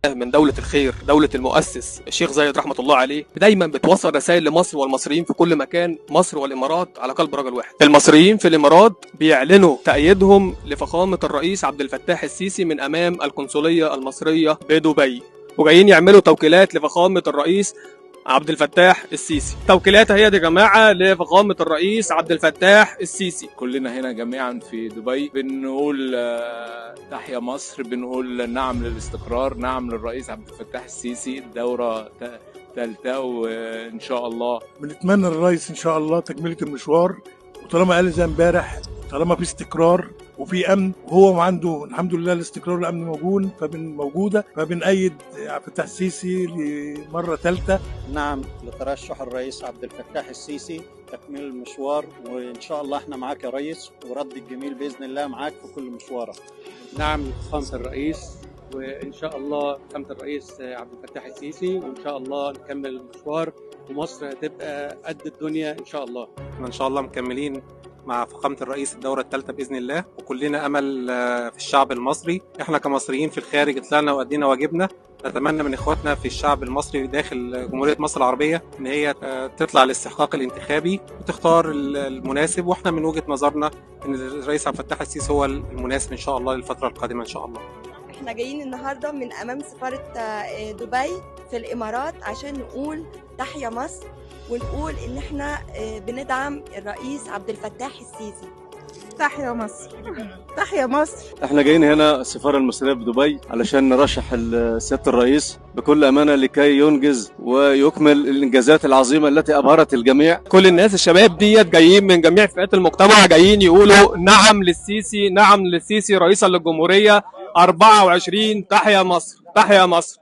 من دولة الخير، دولة المؤسس الشيخ زايد رحمة الله عليه، دايما بتوصل رسائل لمصر والمصريين في كل مكان. مصر والإمارات على قلب رجل واحد. المصريين في الإمارات بيعلنوا تأييدهم لفخامة الرئيس عبد الفتاح السيسي من أمام القنصلية المصرية بدبي، وجايين يعملوا توكيلات لفخامة الرئيس عبد الفتاح السيسي. توكيلات هي دي جماعة لفخامة الرئيس عبد الفتاح السيسي. كلنا هنا جميعا في دبي بنقول تحيا مصر، بنقول نعم للاستقرار، نعم للرئيس عبد الفتاح السيسي. الدورة ثالثة وإن شاء الله بنتمنى للرئيس إن شاء الله تكملة المشوار، وطالما قال زي امبارح طالما في استقرار وفي امن وهو عنده الحمد لله الاستقرار والامن موجوده، فبنأيد عبد الفتاح السيسي لمره ثالثه. نعم لترشح الرئيس عبد الفتاح السيسي تكميل المشوار، وان شاء الله احنا معاك يا ريس، ورد الجميل باذن الله معاك في كل مشوارك. نعم لفخامة الرئيس، وان شاء الله فخامة الرئيس عبد الفتاح السيسي، وان شاء الله نكمل المشوار ومصر هتبقى قد الدنيا ان شاء الله. احنا ان شاء الله مكملين مع فخامة الرئيس الدورة الثالثة بإذن الله، وكلنا أمل في الشعب المصري. احنا كمصريين في الخارج طلعنا وأدينا واجبنا. نتمنى من إخواتنا في الشعب المصري داخل جمهورية مصر العربية إن هي تطلع للاستحقاق الانتخابي وتختار المناسب، واحنا من وجهة نظرنا إن الرئيس عبد الفتاح السيسي هو المناسب إن شاء الله للفترة القادمة إن شاء الله. احنا جايين النهارده من امام سفاره دبي في الامارات عشان نقول تحيا مصر، ونقول ان احنا بندعم الرئيس عبد الفتاح السيسي. تحيا مصر، تحيا مصر. احنا جايين هنا السفاره المصريه بدبي علشان نرشح سياده الرئيس بكل امانه لكي ينجز ويكمل الانجازات العظيمه التي ابهرت الجميع. كل الناس الشباب ديت جايين من جميع فئات المجتمع، جايين يقولوا نعم للسيسي، نعم للسيسي رئيسا للجمهوريه 24. تحيا مصر، تحيا مصر.